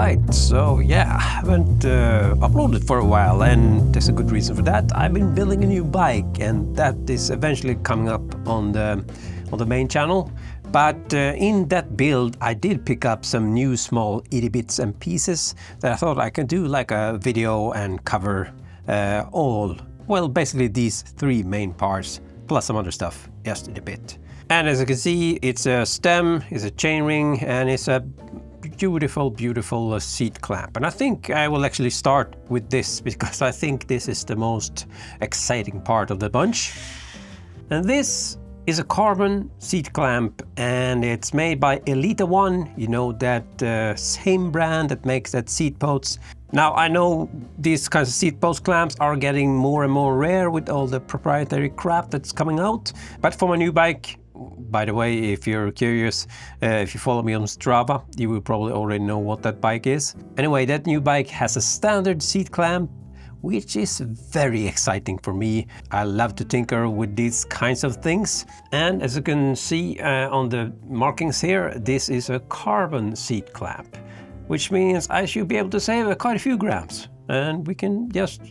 Alright, so yeah, I haven't uploaded for a while, and there's a good reason for that. I've been building a new bike, and that is eventually coming up on the main channel. But in that build, I did pick up some new small itty bits and pieces that I thought I could do like a video and cover basically these three main parts, plus some other stuff just in a bit. And as you can see, it's a stem, it's a chainring, and it's a beautiful seat clamp. And I think I will actually start with this because I think this is the most exciting part of the bunch. And this is a carbon seat clamp, and it's made by Elita one, you know, that same brand that makes that Seatpost. Now I know these kinds of Seatpost clamps are getting more and more rare with all the proprietary crap that's coming out, but for my new bike, by the way, if you're curious, if you follow me on Strava, you will probably already know what that bike is. Anyway, that new bike has a standard seat clamp, which is very exciting for me. I love to tinker with these kinds of things. And as you can see on the markings here, this is a carbon seat clamp, which means I should be able to save quite a few grams. And we can just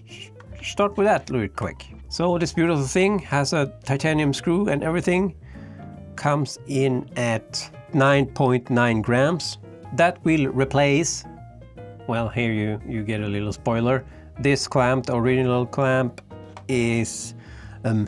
start with that really quick. So this beautiful thing has a titanium screw and everything. Comes in at 9.9 grams. That will replace, well, here you get a little spoiler. This clamp, the original clamp, is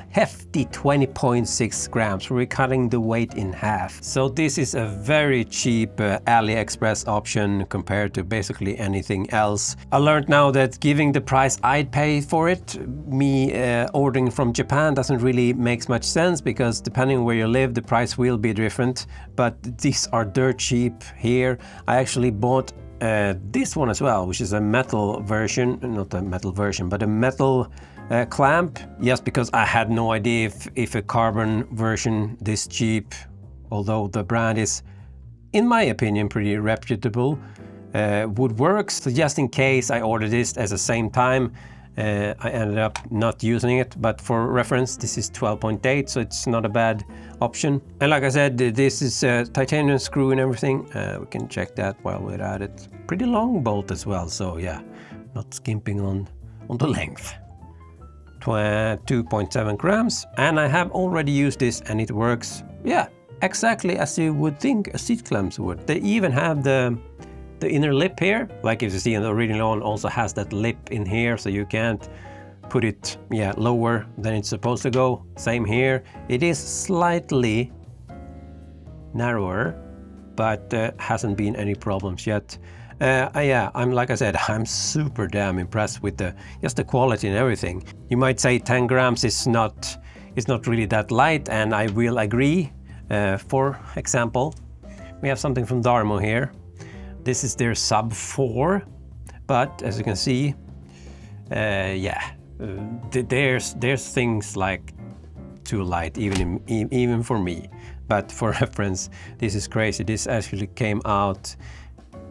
hefty 20.6 grams. We're cutting the weight in half. So this is a very cheap AliExpress option compared to basically anything else. I learned now that giving the price I'd pay for it, me ordering from Japan doesn't really make much sense, because depending on where you live, the price will be different. But these are dirt cheap here. I actually bought this one as well, which is a metal version, not a metal version, but a metal clamp. Yes, because I had no idea if a carbon version this cheap, although the brand is, in my opinion, pretty reputable, would work. So just in case I ordered this at the same time, I ended up not using it, but for reference, this is 12.8, so it's not a bad option. And like I said, this is a titanium screw and everything. We can check that while we're at it. Pretty long bolt as well, so yeah, not skimping on the length. 2.7 grams, and I have already used this and it works, yeah, exactly as you would think a seat clamp would. They even have the inner lip here, like if you see in the original one, also has that lip in here, so you can't put it lower than it's supposed to go. Same here, it is slightly narrower, but hasn't been any problems yet. I'm like I said, I'm super damn impressed with just the quality and everything. You might say 10 grams is not really that light, and I will agree. For example, we have something from Darmo here. This is their sub 4, but as you can see, there's things like too light even for me. But for reference, this is crazy. This actually came out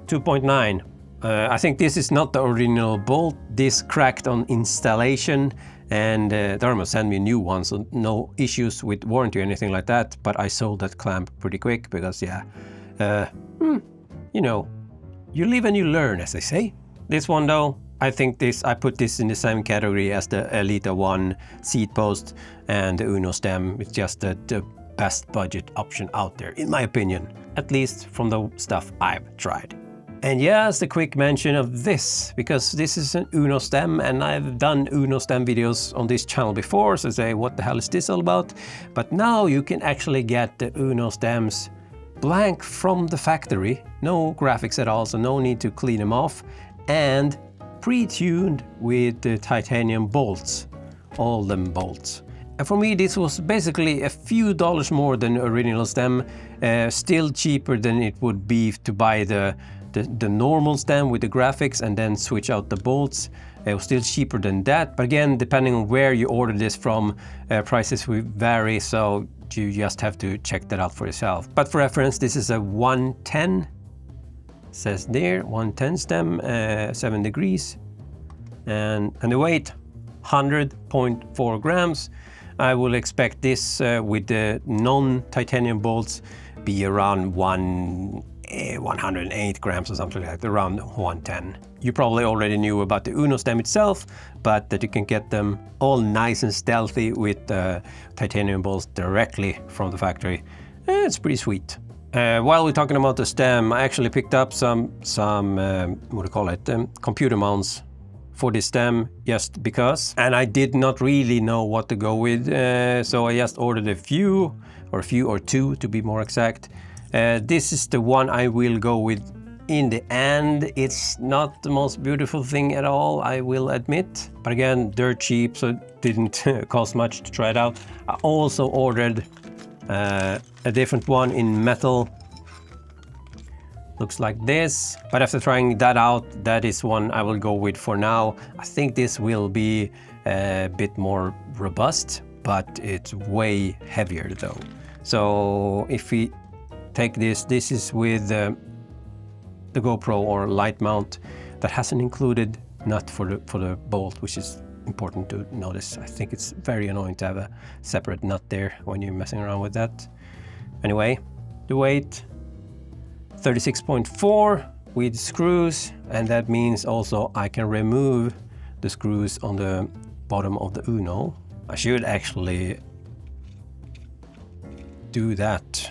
2.9. I think this is not the original bolt. This cracked on installation, and Darmo sent me a new one, so no issues with warranty or anything like that. But I sold that clamp pretty quick because, you know, you live and you learn, as they say. This one though, I think I put this in the same category as the Elita one Seatpost and the Uno stem. It's just the best budget option out there, in my opinion, at least from the stuff I've tried. And yes, a quick mention of this, because this is an Uno stem, and I've done Uno stem videos on this channel before, so say, what the hell is this all about? But now you can actually get the Uno stems blank from the factory, no graphics at all, so no need to clean them off, and pre-tuned with the titanium bolts, all them bolts. And for me, this was basically a few dollars more than the original stem, still cheaper than it would be to buy the normal stem with the graphics and then switch out the bolts. It was still cheaper than that, but again, depending on where you order this from, prices will vary, so you just have to check that out for yourself. But for reference, this is a 110, says there, 110 stem, 7 degrees, and the weight 100.4 grams. I will expect this with the non-titanium bolts be around 1 108 grams or something like that, around 110. You probably already knew about the Uno stem itself, but that you can get them all nice and stealthy with titanium bolts directly from the factory. It's pretty sweet. While we're talking about the stem, I actually picked up some what do you call it, computer mounts for this stem just because. And I did not really know what to go with, so I just ordered a few or two to be more exact. This is the one I will go with in the end. It's not the most beautiful thing at all, I will admit. But again, dirt cheap, so it didn't cost much to try it out. I also ordered a different one in metal. Looks like this, but after trying that out, that is one I will go with for now. I think this will be a bit more robust, but it's way heavier though. So if we take this is with the GoPro or light mount that has an included nut for the bolt, which is important to notice. I think it's very annoying to have a separate nut there when you're messing around with that. Anyway, the weight 36.4 with screws, and that means also I can remove the screws on the bottom of the Uno. I should actually do that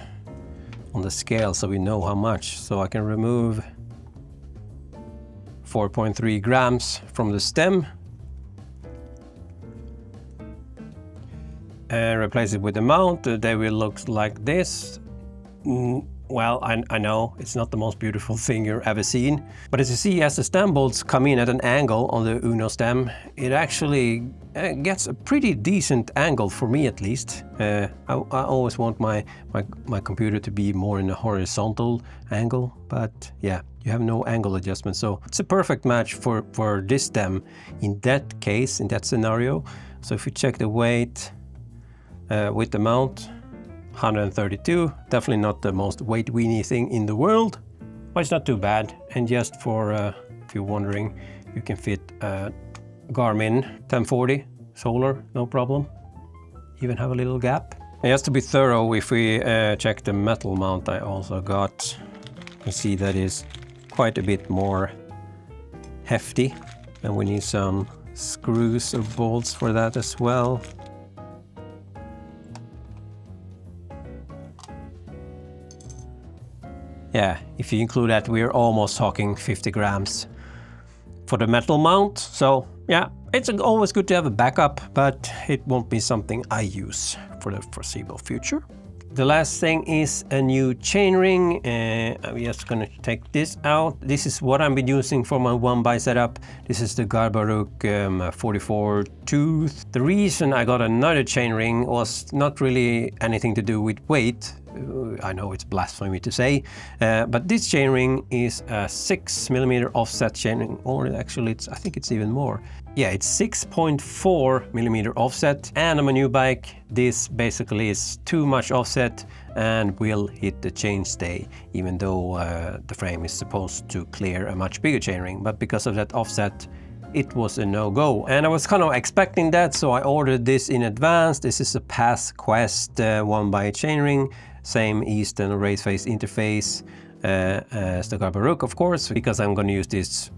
on the scale so we know how much. So I can remove 4.3 grams from the stem and replace it with the mount. They will look like this. Well, I know it's not the most beautiful thing you've ever seen, but as you see, as the stem bolts come in at an angle on the Uno stem, it actually gets a pretty decent angle for me, at least. I always want my computer to be more in a horizontal angle, but yeah, you have no angle adjustment, so it's a perfect match for this stem in that case, in that scenario. So if you check the weight with the mount, 132, definitely not the most weight weenie thing in the world, but it's not too bad. And just for if you're wondering, you can fit a Garmin 1040 solar, no problem. Even have a little gap. And just to be thorough, if we check the metal mount I also got, you see that is quite a bit more hefty, and we need some screws or bolts for that as well. Yeah, if you include that, we're almost talking 50 grams for the metal mount. So yeah, it's always good to have a backup, but it won't be something I use for the foreseeable future. The last thing is a new chainring. I'm just gonna take this out. This is what I've been using for my 1x setup. This is the Garbaruk 44 tooth. The reason I got another chainring was not really anything to do with weight. I know it's blasphemy to say, but this chainring is a 6mm offset chainring, or actually I think it's even more. Yeah, it's 6.4mm offset, and on my new bike this basically is too much offset and will hit the chainstay, even though the frame is supposed to clear a much bigger chainring, but because of that offset it was a no-go. And I was kind of expecting that, so I ordered this in advance. This is a Path Quest 1x chainring, same Eastern race face interface as the Garbaruk, of course, because I'm going to use this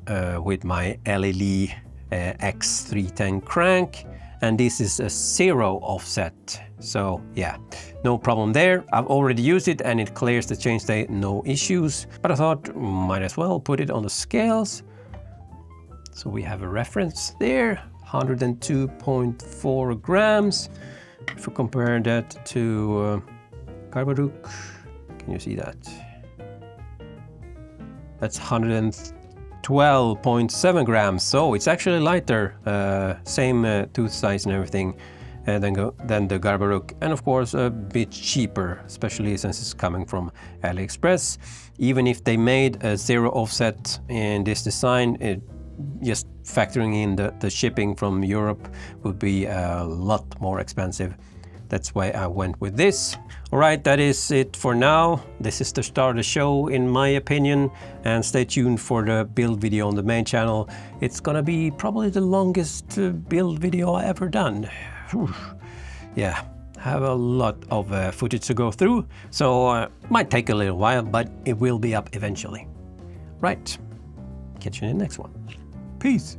with my Elita X310 crank, and this is a 0 offset. So yeah, no problem there. I've already used it and it clears the chainstay, no issues, but I thought might as well put it on the scales. So we have a reference there, 102.4 grams. If we compare that to Garbaruk, can you see that? That's 112.7 grams, so it's actually lighter, same tooth size and everything than the Garbaruk, and of course a bit cheaper, especially since it's coming from AliExpress. Even if they made a 0 offset in this design, just factoring in the shipping from Europe would be a lot more expensive. That's why I went with this. All right, that is it for now. This is the start of the show, in my opinion, and stay tuned for the build video on the main channel. It's gonna be probably the longest build video I ever done. Whew. Yeah, have a lot of footage to go through, so might take a little while, but it will be up eventually. Right, catch you in the next one. Peace.